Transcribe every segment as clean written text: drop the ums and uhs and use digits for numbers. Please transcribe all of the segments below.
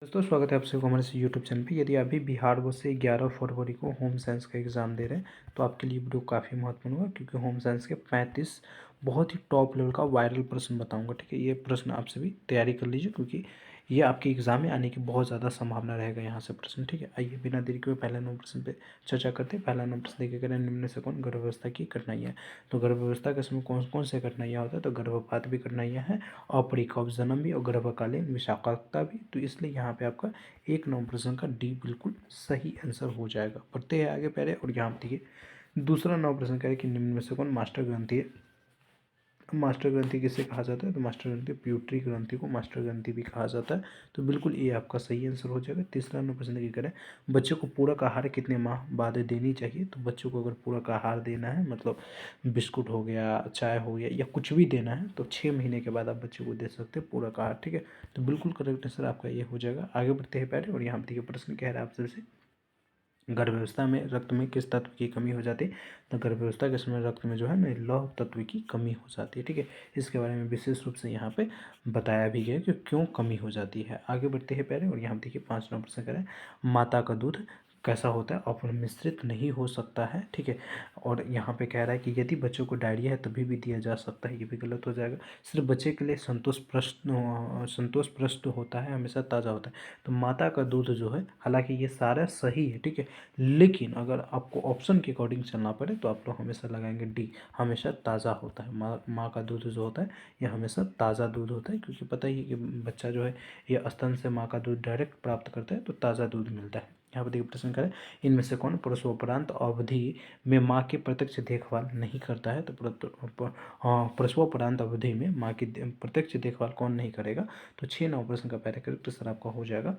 दोस्तों स्वागत है आप सभी को हमारे इस यूट्यूब चैनल पे। यदि अभी बिहार बोर्ड से 11 फरवरी को होम साइंस का एग्ज़ाम दे रहे हैं तो आपके लिए वीडियो काफ़ी महत्वपूर्ण होगा, क्योंकि होम साइंस के 35 बहुत ही टॉप लेवल का वायरल प्रश्न बताऊंगा। ठीक है, ये प्रश्न आप सभी तैयारी कर लीजिए, क्योंकि ये आपके एग्ज़ाम में आने की बहुत ज़्यादा संभावना रहेगा यहाँ से प्रश्न। ठीक है, आइए बिना देरी के पहला नंबर प्रश्न पे चर्चा करते हैं। पहला नंबर प्रश्न देखिए, करें निम्न से कौन गर्भ व्यवस्था की कठिनाइयाँ। तो गर्भ व्यवस्था के समय कौन कौन से कठिनाइयाँ होता है, तो गर्भपात भी कठिनाइयाँ हैं, अपरिपक्व जन्म भी और गर्भकालीन विषाक्तता भी। तो इसलिए यहाँ पे आपका एक नंबर प्रश्न का डी बिल्कुल सही आंसर हो जाएगा। बढ़ते हैं आगे पहले, और यहाँ देखिए दूसरा नंबर प्रश्न क्या है कि निम्न में से कौन मास्टर ग्रंथि है। मास्टर ग्रंथि किसे कहा जाता है, तो मास्टर ग्रंथि प्यूटरी ग्रंथि को मास्टर ग्रंथि भी कहा जाता है। तो बिल्कुल ये आपका सही आंसर हो जाएगा। तीसरा नंबर प्रश्न की करें, बच्चों को पूरक आहार कितने माह बाद देनी चाहिए। तो बच्चों को अगर पूरक आहार देना है, मतलब बिस्कुट हो गया, चाय हो गया, या कुछ भी देना है, तो 6 महीने के बाद आप बच्चों को दे सकते हैं पूरक आहार। ठीक है, तो बिल्कुल करेक्ट आंसर आपका ये हो जाएगा। आगे बढ़ते हैं पहले, और यहाँ देखिए प्रश्न कह रहा है आपसे गर्भ व्यवस्था में रक्त में किस तत्व की कमी हो जाती है। तो गर्भ व्यवस्था के समय रक्त में जो है ना लौह तत्व की कमी हो जाती है। ठीक है, इसके बारे में विशेष रूप से यहाँ पे बताया भी गया कि क्यों कमी हो जाती है। आगे बढ़ते हैं पहले, और यहाँ देखिए 5 नंबर प्रश्न करें, माता का दूध कैसा होता है, और मिश्रित नहीं हो सकता है। ठीक है, और यहाँ पे कह रहा है कि यदि बच्चों को डायरिया है तभी भी दिया जा सकता है, ये भी गलत हो जाएगा। सिर्फ बच्चे के लिए संतोष प्रष्ट होता है, हमेशा ताज़ा होता है। तो माता का दूध जो है, हालांकि ये सारा सही है, ठीक है, लेकिन अगर आपको ऑप्शन के अकॉर्डिंग चलना पड़े तो आप लोग हमेशा लगाएंगे डी, हमेशा ताज़ा होता है। माँ का दूध जो होता है ये हमेशा ताज़ा दूध होता है, क्योंकि पता ही है कि बच्चा जो है ये स्तन से माँ का दूध डायरेक्ट प्राप्त करता है, तो ताज़ा दूध मिलता है। यहाँ पर देखिए प्रश्न करें, इनमें से कौन प्रसवोपरांत अवधि में माँ की प्रत्यक्ष देखभाल नहीं करता है। तो प्रसवोपरांत अवधि में माँ की प्रत्यक्ष देखभाल कौन नहीं करेगा। तो 6 नंबर प्रश्न का पहले करेक्ट आंसर आपका हो जाएगा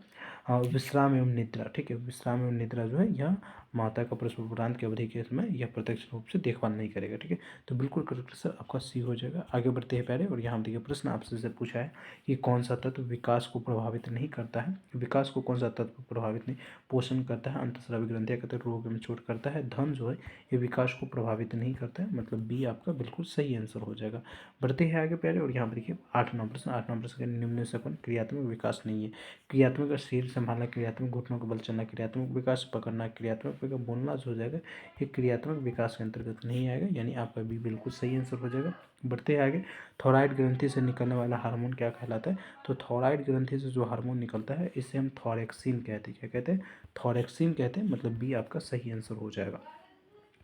विश्राम एवं निद्रा। ठीक है, विश्राम एवं निद्रा जो है यह माता का प्रसवोपरांत की अवधि के समय यह प्रत्यक्ष रूप से देखभाल नहीं करेगा। ठीक है, तो बिल्कुल करेक्ट आंसर आपका सी हो जाएगा। आगे बढ़ते हैं पहले, और यहाँ देखिए प्रश्न आपसे से पूछा है कि कौन सा तत्व विकास को प्रभावित नहीं करता है। विकास को कौन सा तत्व प्रभावित नहीं, पोषण करता है, अंतःस्रावी ग्रंथियां कहते हैं, रोग में चोट करता है, धन जो है ये विकास को प्रभावित नहीं करता है, मतलब बी आपका बिल्कुल सही आंसर हो जाएगा। बढ़ते हैं आगे पहले, और यहाँ पर देखिए 8 नंबर प्रश्न। 8 नंबर प्रश्न निम्न से कौन क्रियात्मक विकास नहीं है। क्रियात्मक शरीर संभालना, क्रियात्मक घुटनों को बल चलना, क्रियात्मक विकास पकड़ना, क्रियात्मक विकास बोलना जो हो जाएगा ये क्रियात्मक विकास के अंतर्गत नहीं आएगा, यानी आपका भी बिल्कुल सही आंसर हो जाएगा। बढ़ते हैं आगे, थॉराइड ग्रंथि से निकलने वाला हार्मोन क्या कहलाता है। तो थॉराइड ग्रंथि से जो हार्मोन निकलता है इसे हम थॉरेक्सिन कहते हैं। क्या कहते हैं, थॉरेक्सिन कहते हैं, मतलब बी आपका सही आंसर हो जाएगा।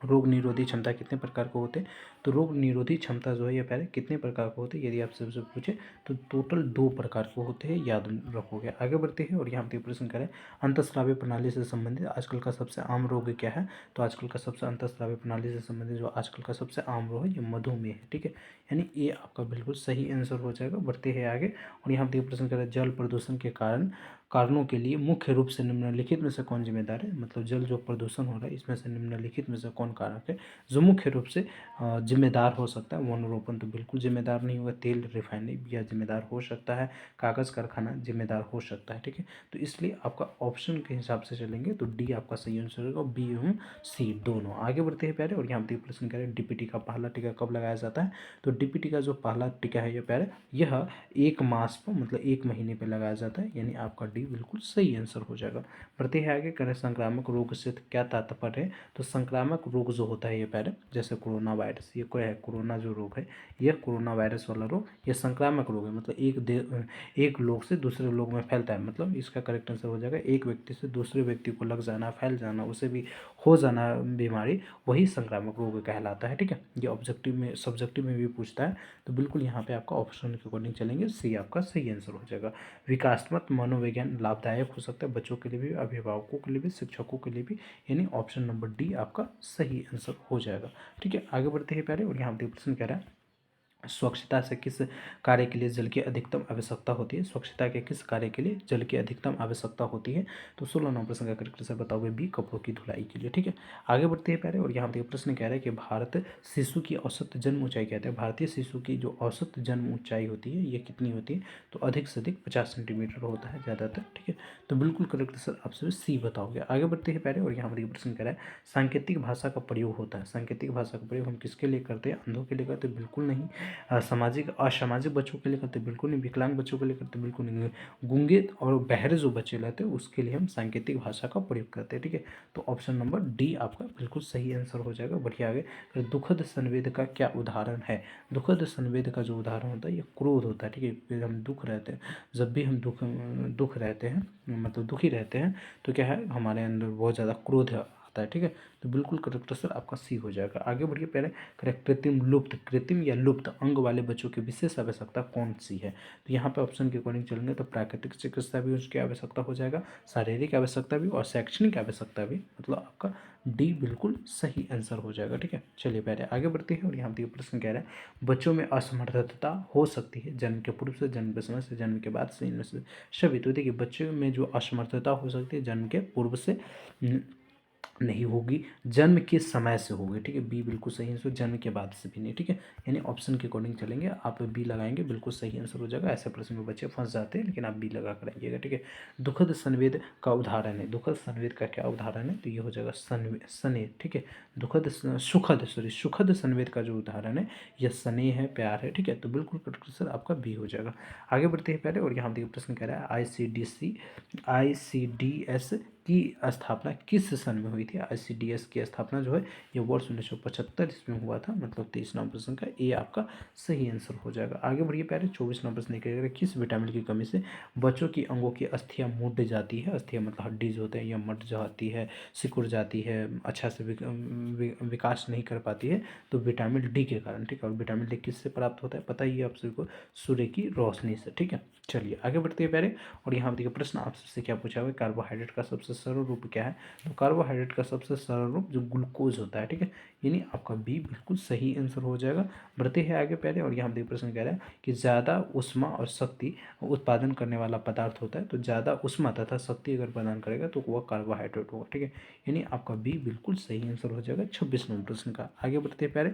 रोग निरोधी क्षमता कितने प्रकार को होते हैं। तो रोग निरोधी क्षमता जो है ये पहले कितने प्रकार को होते हैं, यदि आप सबसे पूछे तो टोटल 2 प्रकार को होते हैं, याद रखोगे। आगे बढ़ते हैं, और यहाँ पे प्रश्न करें, अंतःस्रावी प्रणाली से संबंधित आजकल का सबसे आम रोग क्या है। तो आजकल का सबसे अंतःस्रावी प्रणाली से संबंधित जो आजकल का सबसे आम रोग है ये मधुमेह है। ठीक है, यानी ये आपका बिल्कुल सही आंसर हो जाएगा। बढ़ते हैं आगे, और यहाँ पे प्रश्न करें, जल प्रदूषण के कारणों के लिए मुख्य रूप से निम्नलिखित में से कौन जिम्मेदार है। मतलब जल जो प्रदूषण हो रहा है इसमें से निम्नलिखित में से कौन कारक है जो मुख्य रूप से जिम्मेदार हो सकता है। वनरोपण तो बिल्कुल जिम्मेदार नहीं होगा, तेल रिफाइनरी भी जिम्मेदार हो सकता है, कागज़ कारखाना जिम्मेदार हो सकता है। ठीक है, तो इसलिए आपका ऑप्शन के हिसाब से चलेंगे तो डी आपका सही आंसर होगा, बी एवं सी दोनों। आगे बढ़ते हैं पहले, और यहाँ पे प्रश्न करें, डीपीटी का पहला टीका कब लगाया जाता है। तो डीपीटी का जो पहला टीका है ये पहले यह 1 मास पर, मतलब 1 महीने पर लगाया जाता है, यानी आपका डी बिल्कुल सही आंसर हो जाएगा। बढ़ते हैं आगे, करें संक्रामक रोग से क्या तात्पर्य है। तो संक्रामक रोग जो होता है ये पहले, जैसे कोरोना वायरस, ये क्या है, कोरोना जो रोग है यह कोरोना वायरस वाला रोग ये संक्रामक रोग है, मतलब एक लोग से दूसरे लोग में फैलता है। मतलब इसका करेक्ट आंसर हो जाएगा एक व्यक्ति से दूसरे व्यक्ति को लग जाना, फैल जाना, उसे भी हो जाना बीमारी, वही संक्रामक रोग कहलाता है। ठीक है, ये ऑब्जेक्टिव में सब्जेक्टिव में भी पूछता है, तो बिल्कुल यहाँ पे आपका ऑप्शन के अकॉर्डिंग चलेंगे, सी आपका सही आंसर हो जाएगा। विकासात्मक मनोविज्ञान लाभदायक हो सकता है बच्चों के लिए भी, अभिभावकों के लिए भी, शिक्षकों के लिए भी, यानी ऑप्शन नंबर डी आपका सही आंसर हो जाएगा। ठीक है, आगे बढ़ते हैं पहले, और यहाँ पे प्रश्न कह रहा है, स्वच्छता से किस कार्य के लिए जल की अधिकतम आवश्यकता होती है। स्वच्छता के किस कार्य के लिए जल की अधिकतम आवश्यकता होती है। तो 16 नंबर प्रश्न का करेक्ट आंसर बताओगे बी, कपड़ों की धुलाई के लिए। ठीक है, आगे बढ़ते हैं पहले, और यहाँ पे प्रश्न कह रहा है कि भारत शिशु की औसत जन्म ऊंचाई कहते हैं। भारतीय शिशु की जो औसत जन्म ऊंचाई होती है ये कितनी होती है। तो अधिक से अधिक 50 सेंटीमीटर होता है ज़्यादातर। ठीक है, तो बिल्कुल करेक्ट आंसर आप सभी सी बताओगे। आगे बढ़ते हैं पहले, और यहाँ पर प्रश्न कह रहा है, सांकेतिक भाषा का प्रयोग होता है। सांकेतिक भाषा का प्रयोग हम किसके लिए करते हैं, अंधों के लिए करते हैं, बिल्कुल नहीं। सामाजिक असामाजिक बच्चों के लिए करते हैं बिल्कुल नहीं, विकलांग बच्चों के लिए करते हैं बिल्कुल नहीं, गूंगे और बहरे जो बच्चे रहते हैं उसके लिए हम सांकेतिक भाषा का प्रयोग करते हैं। ठीक है, तो ऑप्शन नंबर डी आपका बिल्कुल सही आंसर हो जाएगा। बढ़िया आगे। फिर दुखद संवेद का क्या उदाहरण है? दुखद संवेद का जो उदाहरण होता है ये क्रोध होता है। ठीक है, फिर हम दुख रहते हैं, जब भी हम दुख रहते हैं, मतलब दुखी रहते हैं, तो क्या है हमारे अंदर बहुत ज़्यादा क्रोध आता है। ठीक है, तो बिल्कुल करेक्ट आंसर आपका सी हो जाएगा। आगे बढ़िए। पहले करेक्ट, कृत्रिम लुप्त, कृत्रिम या लुप्त अंग वाले बच्चों की विशेष आवश्यकता कौन सी है? तो यहाँ पे ऑप्शन के अकॉर्डिंग चलेंगे तो प्राकृतिक चिकित्सा भी उसकी आवश्यकता हो जाएगा, शारीरिक आवश्यकता भी और शैक्षणिक आवश्यकता भी, मतलब आपका डी बिल्कुल सही आंसर हो जाएगा। ठीक है, चलिए पहले आगे बढ़ते हैं। और यहाँ पे प्रश्न कह रहा है बच्चों में असमर्थता हो सकती है जन्म के पूर्व से, जन्म के समय से, जन्म के बाद से, इनमें से सभी। तो देखिए बच्चों में जो असमर्थता हो सकती है जन्म के पूर्व से नहीं होगी, जन्म के समय से होगी। ठीक है, बी बिल्कुल सही आंसर, जन्म के बाद से भी नहीं। ठीक है, यानी ऑप्शन के अकॉर्डिंग चलेंगे, आप बी लगाएंगे बिल्कुल सही आंसर हो जाएगा। ऐसे प्रश्न में बच्चे फंस जाते हैं, लेकिन आप बी लगा कर आइएगा। ठीक है, दुखद संवेद का उदाहरण है, दुखद संवेद का क्या उदाहरण है? तो ये हो जाएगा स्नेह। ठीक है, सुखद संवेद का जो उदाहरण है यह स्नेह है, प्यार है। ठीक है, तो बिल्कुल करेक्ट आंसर आपका बी हो जाएगा। आगे बढ़ते हैं पहले। और यहाँ देखिए प्रश्न कह रहा है ICDS की स्थापना किस सन में हुई थी? ICDS की स्थापना जो है ये वर्ष 1975 इसमें हुआ था, मतलब 23 नंबर प्रश्न का ए आपका सही आंसर हो जाएगा। आगे बढ़िए पहले। 24 नंबर प्रश्न निकलेगा, किस विटामिन की कमी से बच्चों की अंगों की अस्थियां मुड़ जाती है? अस्थियां मतलब हड्डी जो होते हैं या मट जाती है, सिकुड़ जाती है, अच्छा से विकास नहीं कर पाती है, तो विटामिन डी के कारण। ठीक है, और विटामिन डी किससे प्राप्त होता है पता ही है आप सभी को, सूर्य की रोशनी से। ठीक है, चलिए आगे बढ़ते हैं पहले। और यहाँ देखिए प्रश्न आपसे क्या पूछा हुआ है, कार्बोहाइड्रेट का सबसे सरल रूप क्या है? तो कार्बोहाइड्रेट का सबसे सरल रूप जो ग्लूकोज होता है। ठीक है, यानी आपका बी बिल्कुल सही आंसर हो जाएगा। बढ़ते हैं आगे पहले। और यहाँ देखिए प्रश्न कह रहा है कि ज़्यादा ऊष्मा और शक्ति उत्पादन करने वाला पदार्थ होता है, तो ज़्यादा ऊष्मा तथा शक्ति अगर प्रदान करेगा तो वह कार्बोहाइड्रेट होगा। ठीक है, यानी आपका बी बिल्कुल सही आंसर हो जाएगा 26 नंबर प्रश्न का। आगे बढ़ते हैं पहले।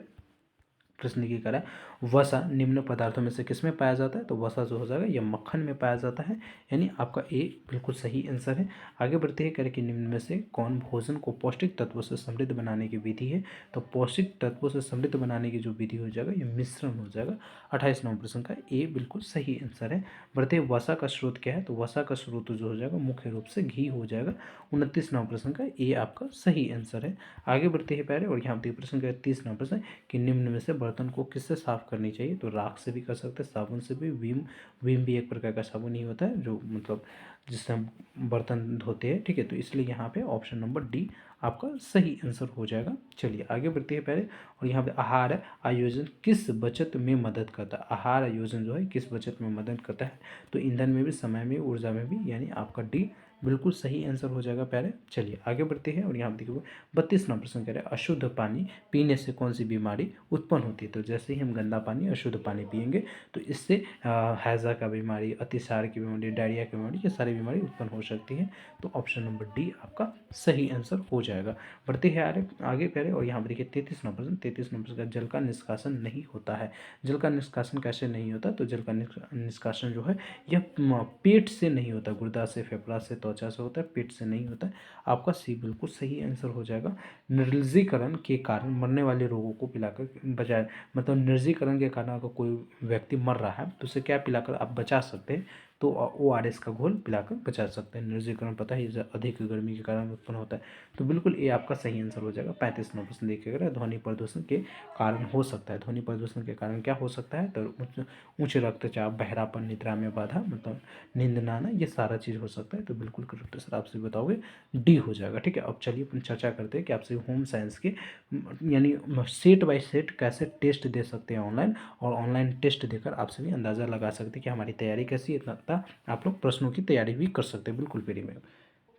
प्रश्न की करा वसा निम्न पदार्थों में से किस में पाया जाता है? तो वसा जो हो जाएगा यह मक्खन में पाया जाता है, यानी आपका ए बिल्कुल सही आंसर है। आगे बढ़ते हैं करके निम्न में से कौन भोजन को पौष्टिक तत्वों से समृद्ध बनाने की विधि है? तो पौष्टिक तत्वों से समृद्ध बनाने की जो विधि हो जाएगा यह मिश्रण हो जाएगा। 28 नंबर प्रश्न का ए बिल्कुल सही आंसर है। बढ़ते वसा का स्रोत क्या है? तो वसा का स्रोत जो हो जाएगा मुख्य रूप से घी हो जाएगा। 29 नंबर प्रश्न का ए आपका सही आंसर है। आगे बढ़ते हैं पहले। और यहाँ पे प्रश्न का 30 नंबर प्रश्न कि निम्न में से बर्तन को किससे साफ करनी चाहिए? तो राख से भी कर सकते हैं, साबुन से भी। विम भी एक प्रकार का साबुन ही होता है जो मतलब जिससे हम बर्तन धोते हैं। ठीक है, तो इसलिए यहाँ पे ऑप्शन नंबर डी आपका सही आंसर हो जाएगा। चलिए आगे बढ़ते हैं पहले। और यहाँ पे आहार आयोजन किस बचत में मदद करता है? आहार आयोजन जो है किस बचत में मदद करता है? तो ईंधन में भी, समय में, ऊर्जा में भी, यानी आपका डी बिल्कुल सही आंसर हो जाएगा पहले। चलिए आगे बढ़ते हैं। और यहाँ देखिए 32 नंबर प्रश्न कह रहे हैं अशुद्ध पानी पीने से कौन सी बीमारी उत्पन्न होती है? तो जैसे ही हम गंदा पानी, अशुद्ध पानी पिएंगे तो इससे हैज़ा का बीमारी, अतिसार की बीमारी, डायरिया की बीमारी, ये सारी बीमारी उत्पन्न हो सकती है। तो ऑप्शन नंबर डी आपका सही आंसर हो जाएगा। बढ़ते हैं आगे पहले। और यहाँ पर देखिए 33 नंबर का जल का निष्कासन नहीं होता है। जल का निष्कासन कैसे नहीं होता? तो जल का निष्कासन जो है यह पेट से नहीं होता, गुर्दा से, फेफड़ा से, त्वचा से होता है, पेट से नहीं होता है। आपका सी बिल्कुल सही आंसर हो जाएगा। निर्जलीकरण के कारण मरने वाले रोगों को पिलाकर बचाया, मतलब निर्जलीकरण के कारण अगर कोई व्यक्ति मर रहा है तो उसे क्या पिलाकर आप बचा सकते हैं? तो ORS का घोल पिलाकर बचा सकते हैं। निर्जलीकरण पता ही अधिक गर्मी के कारण उत्पन्न होता है, तो बिल्कुल ये आपका सही आंसर हो जाएगा। 35 नंबर प्रश्न देखिएगा, ध्वनि प्रदूषण के कारण हो सकता है। ध्वनि प्रदूषण के कारण क्या हो सकता है? तो उच्च रक्तचाप, बहरापन, निद्रा में बाधा, मतलब नींद ना आना, ये सारा चीज़ हो सकता है। तो बिल्कुल करेक्ट सर आपसे बताओगे डी हो जाएगा। ठीक है, अब चलिए अपन चर्चा करते हैं कि आपसे होम साइंस के यानी सेट बाय सेट कैसे टेस्ट दे सकते हैं ऑनलाइन, और ऑनलाइन टेस्ट देकर आपसे भी अंदाज़ा लगा सकते हैं कि हमारी तैयारी कैसी है। इतना आप लोग प्रश्नों की तैयारी भी कर सकते हैं बिल्कुल फ्री में।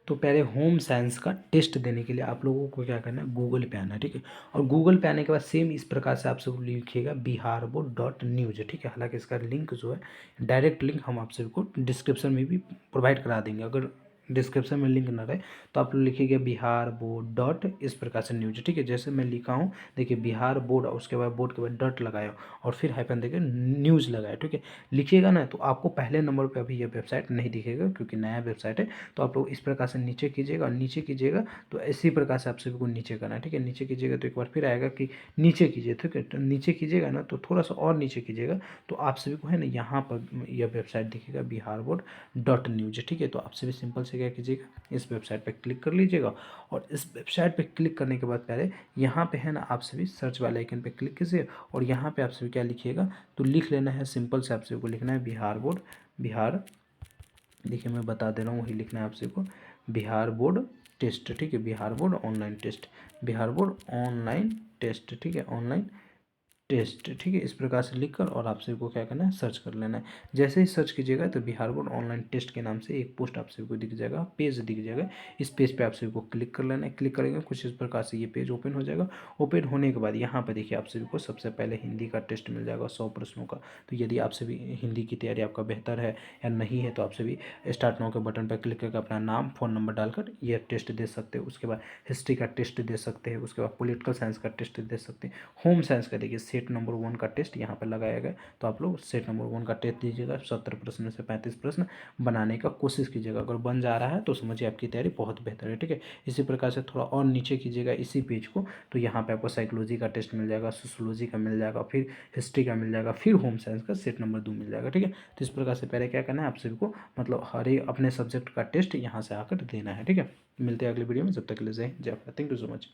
तो पहले होम साइंस का टेस्ट देने के लिए आप लोगों को क्या करना है, गूगल पे आना है। ठीक है, और गूगल पे आने के बाद सेम इस प्रकार से आप सब लिखिएगा biharbo.news। ठीक है, हालांकि इसका लिंक जो है डायरेक्ट लिंक हम आप सभी को डिस्क्रिप्शन में भी प्रोवाइड करा देंगे। अगर डिस्क्रिप्शन में लिंक ना रहे तो आप लोग लिखिएगा बिहार बोर्ड डॉट इस प्रकार से न्यूज, ठीक है। जैसे मैं लिखा हूँ देखिए बिहार बोर्ड और उसके बाद बोर्ड के बाद डॉट लगाया और फिर हाइफन देके न्यूज़ लगाया, ठीक है। लिखिएगा ना तो आपको पहले नंबर पे अभी ये वेबसाइट नहीं दिखेगा क्योंकि नया वेबसाइट है। तो आप लोग इस प्रकार से नीचे कीजिएगा और नीचे कीजिएगा तो इसी प्रकार से आप सभी को नीचे करना है, ठीक है। नीचे कीजिएगा तो एक बार फिर आएगा कि नीचे कीजिए, ठीक है। तो नीचे कीजिएगा ना तो थोड़ा सा और नीचे कीजिएगा तो आप सभी को है ना यहाँ पर यह वेबसाइट दिखेगा बिहार बोर्ड डॉट न्यूज, ठीक है। तो आप सभी सिंपल से क्या कीजिएगा इस वेबसाइट पे क्लिक कर लीजिएगा और इस वेबसाइट पे क्लिक करने के बाद पहले यहाँ पे है ना आप सभी सर्च वाले आइकन पे क्लिक कीजिए और यहाँ पे आप सभी क्या लिखिएगा तो लिख लेना है, सिंपल से आप सभी को लिखना है बिहार बोर्ड, बिहार, देखिए मैं बता दे रहा हूँ वही लिखना है आप सभी को, बिहार बोर्ड टेस्ट, ठीक है। Bihar board online test, Bihar board online test, ठीक है, ऑनलाइन टेस्ट, ठीक है। इस प्रकार से लिखकर और आप सभी को क्या करना है सर्च कर लेना है। जैसे ही सर्च कीजिएगा तो बिहार बोर्ड ऑनलाइन टेस्ट के नाम से एक पोस्ट आप सभी को दिख जाएगा, पेज दिख जाएगा। इस पेज पे आप सभी को क्लिक कर लेना है। क्लिक करेंगे कुछ इस प्रकार से ये पेज ओपन हो जाएगा। ओपन होने के बाद यहाँ पर देखिए आप सभी को सबसे पहले हिंदी का टेस्ट मिल जाएगा 100 प्रश्नों का। तो यदि आप सभी हिंदी की तैयारी आपका बेहतर है या नहीं है तो आप सभी स्टार्ट नाउ के बटन पर क्लिक करके अपना नाम फ़ोन नंबर डालकर यह टेस्ट दे सकते हैं। उसके बाद हिस्ट्री का टेस्ट दे सकते हैं, उसके बाद पॉलिटिकल साइंस का टेस्ट दे सकते हैं। होम साइंस का देखिए सेट नंबर 1 का टेस्ट यहाँ पर लगाया गया तो आप लोग सेट नंबर 1 का टेस्ट दीजिएगा। 70 प्रश्न में से 35 प्रश्न बनाने का कोशिश कीजिएगा। अगर बन जा रहा है तो समझिए आपकी तैयारी बहुत बेहतर है, ठीक है। इसी प्रकार से थोड़ा और नीचे कीजिएगा इसी पेज को तो यहाँ पे आपको साइकोलॉजी का टेस्ट मिल जाएगा, सोशियोलॉजी का मिल जाएगा, फिर हिस्ट्री का मिल जाएगा, फिर होम साइंस का सेट नंबर 2 मिल जाएगा, ठीक है। तो इस प्रकार से पहले क्या करना है आप सभी को मतलब हर एक अपने सब्जेक्ट का टेस्ट यहाँ से आकर देना है, ठीक है। मिलते हैं अगली वीडियो में, जब तक के लिए जय हिंद, जय Bharat, thank you so much.